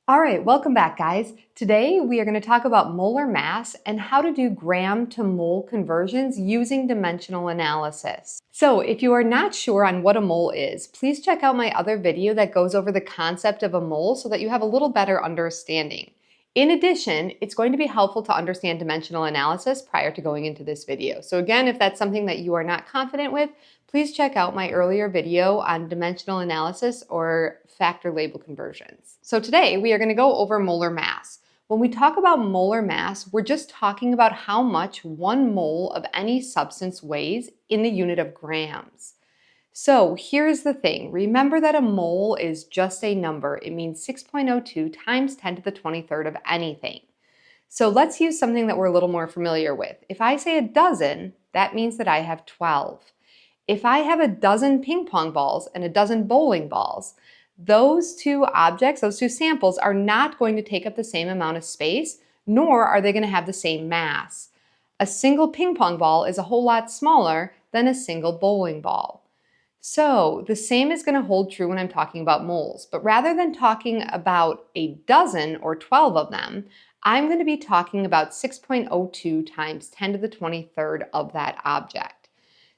All right, welcome back, guys. Today we are going to talk about molar mass and how to do gram to mole conversions using dimensional analysis. So if you are not sure on what a mole is, please check out my other video that goes over the concept of a mole so that you have a little better understanding. In addition, it's going to be helpful to understand dimensional analysis prior to going into this video. So again, if that's something that you are not confident with, please check out my earlier video on dimensional analysis or factor label conversions. So today we are going to go over molar mass. When we talk about molar mass, we're just talking about how much 1 mole of any substance weighs in the unit of grams. So here's the thing. Remember that a mole is just a number. It means 6.02 times 10 to the 23rd of anything. So let's use something that we're a little more familiar with. If I say a dozen, that means that I have 12. If I have a dozen ping pong balls and a dozen bowling balls, those two objects, those two samples, are not going to take up the same amount of space, nor are they going to have the same mass. A single ping pong ball is a whole lot smaller than a single bowling ball. So the same is going to hold true when I'm talking about moles, but rather than talking about a dozen or 12 of them, I'm going to be talking about 6.02 times 10 to the 23rd of that object.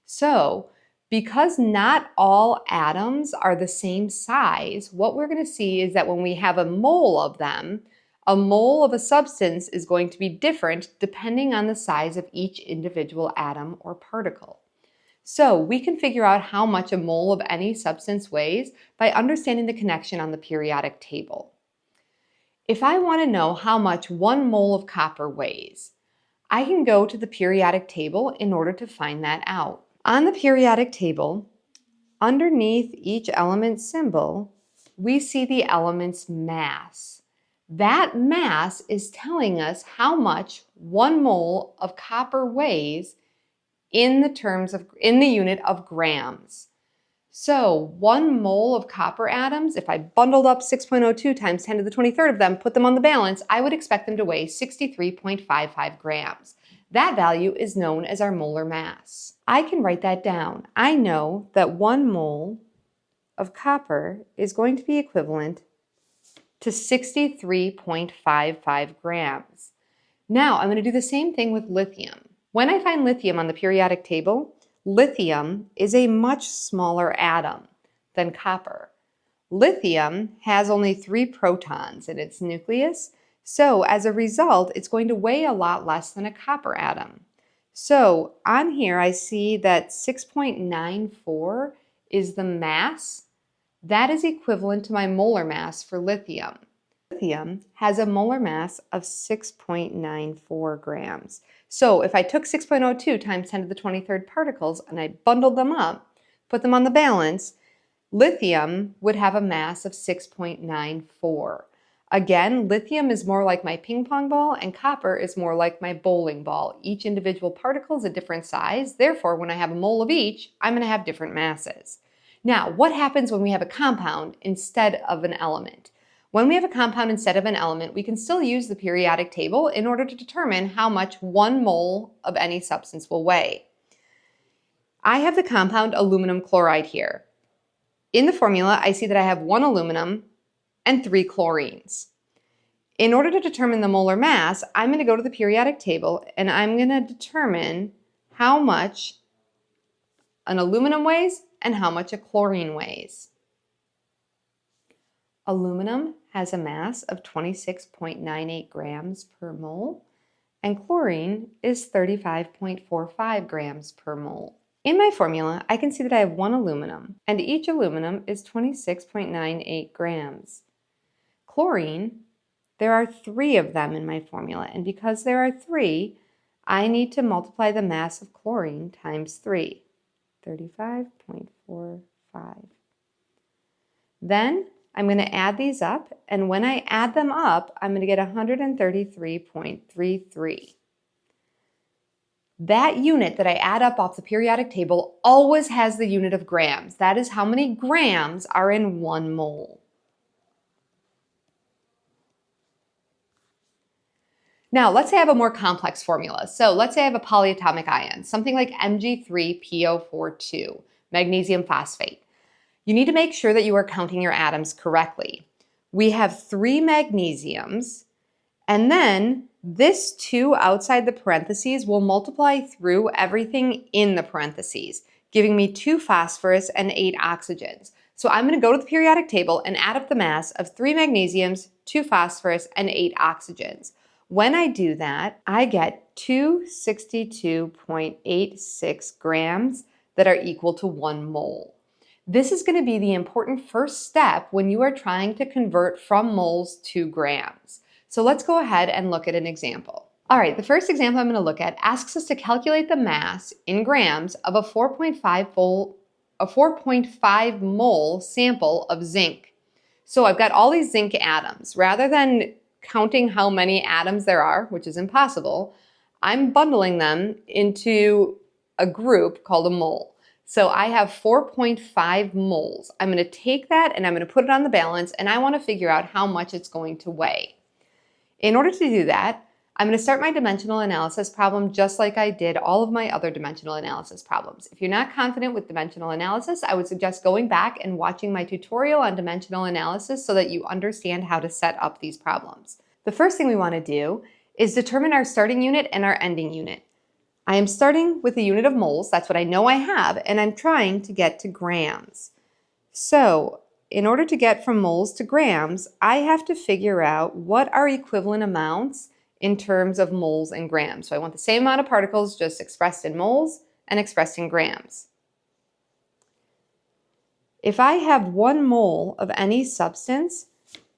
So because not all atoms are the same size, what we're going to see is that when we have a mole of them, a mole of a substance is going to be different depending on the size of each individual atom or particle. So we can figure out how much a mole of any substance weighs by understanding the connection on the periodic table. If I want to know how much 1 mole of copper weighs, I can go to the periodic table in order to find that out. On the periodic table, underneath each element symbol, we see the element's mass. That mass is telling us how much 1 mole of copper weighs in the unit of grams. So 1 mole of copper atoms, if I bundled up 6.02 times 10 to the 23rd of them, put them on the balance, I would expect them to weigh 63.55 grams. That value is known as our molar mass. I can write that down. I know that 1 mole of copper is going to be equivalent to 63.55 grams. Now I'm going to do the same thing with lithium. When I find lithium on the periodic table, lithium is a much smaller atom than copper. Lithium has only 3 protons in its nucleus, so as a result, it's going to weigh a lot less than a copper atom. So on here, I see that 6.94 is the mass. That is equivalent to my molar mass for lithium. Lithium has a molar mass of 6.94 grams. So if I took 6.02 times 10 to the 23rd particles and I bundled them up, put them on the balance, lithium would have a mass of 6.94. Again, lithium is more like my ping pong ball and copper is more like my bowling ball. Each individual particle is a different size. Therefore, when I have a mole of each, I'm going to have different masses. Now, what happens when we have a compound instead of an element? When we have a compound instead of an element, we can still use the periodic table in order to determine how much 1 mole of any substance will weigh. I have the compound aluminum chloride here. In the formula, I see that I have 1 aluminum and 3 chlorines. In order to determine the molar mass, I'm going to go to the periodic table and I'm going to determine how much an aluminum weighs and how much a chlorine weighs. Aluminum has a mass of 26.98 grams per mole, and chlorine is 35.45 grams per mole. In my formula, I can see that I have 1 aluminum, and each aluminum is 26.98 grams. Chlorine, there are 3 of them in my formula, and because there are 3, I need to multiply the mass of chlorine times 3, 35.45. Then I'm going to add these up, and when I add them up, I'm going to get 133.33. That unit that I add up off the periodic table always has the unit of grams. That is how many grams are in 1 mole. Now, let's say I have a more complex formula. So let's say I have a polyatomic ion, something like Mg3PO42, magnesium phosphate. You need to make sure that you are counting your atoms correctly. We have 3 magnesiums, and then this 2 outside the parentheses will multiply through everything in the parentheses, giving me 2 phosphorus and 8 oxygens. So I'm going to go to the periodic table and add up the mass of 3 magnesiums, 2 phosphorus, and 8 oxygens. When I do that, I get 262.86 grams that are equal to 1 mole. This is going to be the important first step when you are trying to convert from moles to grams. So let's go ahead and look at an example. All right, the first example I'm going to look at asks us to calculate the mass in grams of a 4.5 mole sample of zinc. So I've got all these zinc atoms. Rather than counting how many atoms there are, which is impossible, I'm bundling them into a group called a mole. So I have 4.5 moles. I'm going to take that and I'm going to put it on the balance, and I want to figure out how much it's going to weigh. In order to do that, I'm going to start my dimensional analysis problem just like I did all of my other dimensional analysis problems. If you're not confident with dimensional analysis, I would suggest going back and watching my tutorial on dimensional analysis so that you understand how to set up these problems. The first thing we want to do is determine our starting unit and our ending unit. I am starting with a unit of moles, that's what I know I have, and I'm trying to get to grams. So, in order to get from moles to grams, I have to figure out what are equivalent amounts in terms of moles and grams. So I want the same amount of particles just expressed in moles and expressed in grams. If I have 1 mole of any substance,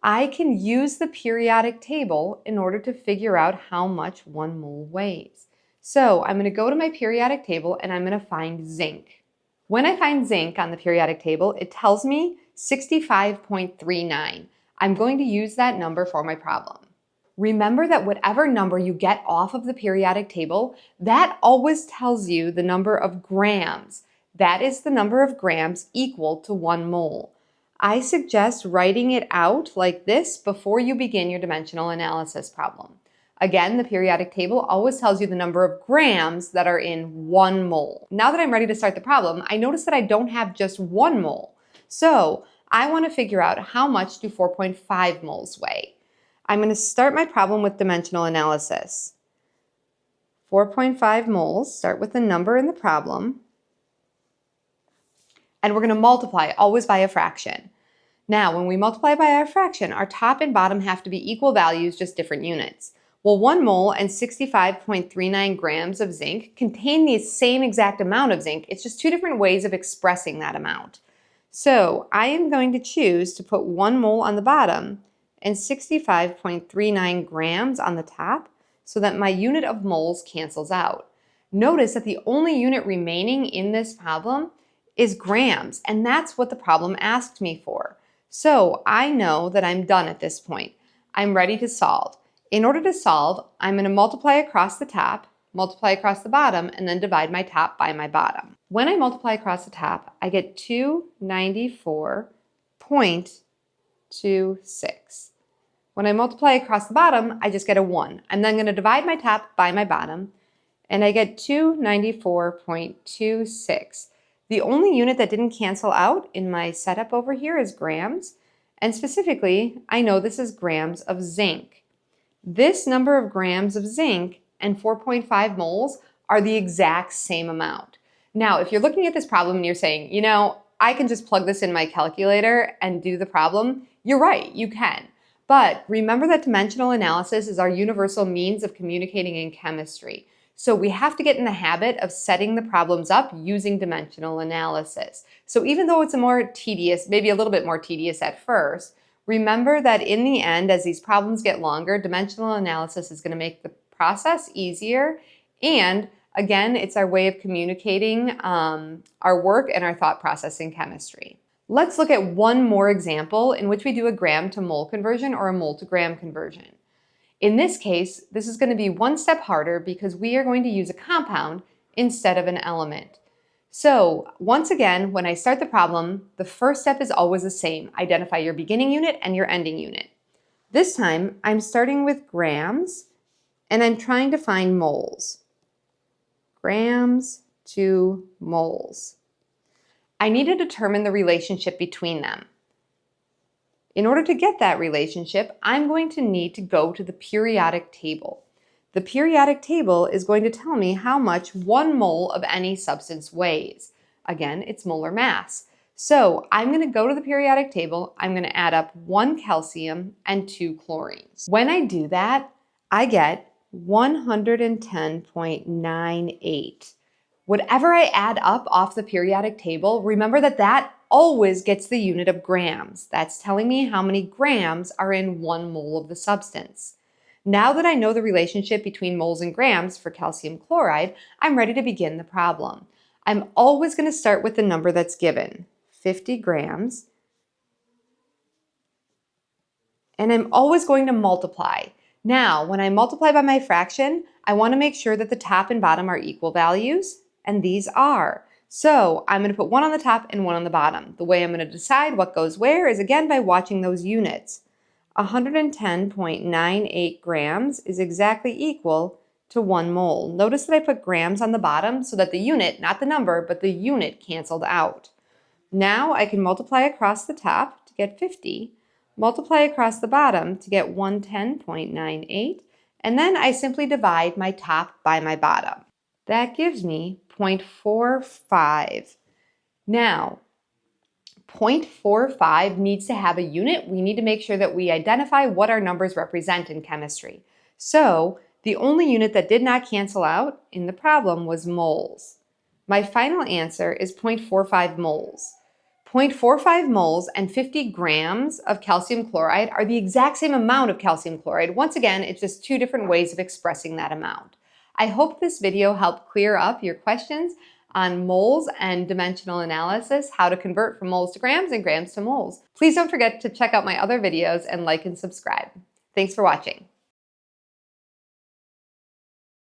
I can use the periodic table in order to figure out how much 1 mole weighs. So I'm going to go to my periodic table and I'm going to find zinc. When I find zinc on the periodic table, it tells me 65.39. I'm going to use that number for my problem. Remember that whatever number you get off of the periodic table, that always tells you the number of grams. That is the number of grams equal to 1 mole. I suggest writing it out like this before you begin your dimensional analysis problem. Again, the periodic table always tells you the number of grams that are in 1 mole. Now that I'm ready to start the problem, I notice that I don't have just 1 mole. So I want to figure out how much do 4.5 moles weigh. I'm going to start my problem with dimensional analysis. 4.5 moles, start with the number in the problem, and we're going to multiply always by a fraction. Now, when we multiply by our fraction, our top and bottom have to be equal values, just different units. Well, 1 mole and 65.39 grams of zinc contain the same exact amount of zinc. It's just 2 different ways of expressing that amount. So I am going to choose to put 1 mole on the bottom and 65.39 grams on the top so that my unit of moles cancels out. Notice that the only unit remaining in this problem is grams, and that's what the problem asked me for. So I know that I'm done at this point. I'm ready to solve. In order to solve, I'm going to multiply across the top, multiply across the bottom, and then divide my top by my bottom. When I multiply across the top, I get 294.26. When I multiply across the bottom, I just get a 1. I'm then going to divide my top by my bottom, and I get 294.26. The only unit that didn't cancel out in my setup over here is grams, and specifically, I know this is grams of zinc. This number of grams of zinc and 4.5 moles are the exact same amount. Now, if you're looking at this problem and you're saying, you know, I can just plug this in my calculator and do the problem, you're right, you can. But remember that dimensional analysis is our universal means of communicating in chemistry. So we have to get in the habit of setting the problems up using dimensional analysis. So even though it's a more tedious, maybe a little bit more tedious at first, remember that in the end, as these problems get longer, dimensional analysis is going to make the process easier. And again, it's our way of communicating our work and our thought process in chemistry. Let's look at one more example in which we do a gram to mole conversion or a mole to gram conversion. In this case, this is going to be one step harder because we are going to use a compound instead of an element. So once again, when I start the problem, the first step is always the same. Identify your beginning unit and your ending unit. This time, I'm starting with grams and I'm trying to find moles. Grams to moles. I need to determine the relationship between them. In order to get that relationship, I'm going to need to go to the periodic table. The periodic table is going to tell me how much 1 mole of any substance weighs. Again, it's molar mass. So I'm going to go to the periodic table, I'm going to add up 1 calcium and 2 chlorines. When I do that, I get 110.98. Whatever I add up off the periodic table, remember that always gets the unit of grams. That's telling me how many grams are in 1 mole of the substance. Now that I know the relationship between moles and grams for calcium chloride, I'm ready to begin the problem. I'm always going to start with the number that's given, 50 grams, and I'm always going to multiply. Now, when I multiply by my fraction, I want to make sure that the top and bottom are equal values, and these are. So I'm going to put 1 on the top and 1 on the bottom. The way I'm going to decide what goes where is again by watching those units. 110.98 grams is exactly equal to 1 mole. Notice that I put grams on the bottom so that the unit, not the number, but the unit canceled out. Now I can multiply across the top to get 50, multiply across the bottom to get 110.98, and then I simply divide my top by my bottom. That gives me 0.45. Now, 0.45 needs to have a unit. We need to make sure that we identify what our numbers represent in chemistry. So, the only unit that did not cancel out in the problem was moles. My final answer is 0.45 moles. 0.45 moles and 50 grams of calcium chloride are the exact same amount of calcium chloride. Once again, it's just 2 different ways of expressing that amount. I hope this video helped clear up your questions on moles and dimensional analysis, how to convert from moles to grams and grams to moles. Please don't forget to check out my other videos and like and subscribe. Thanks for watching.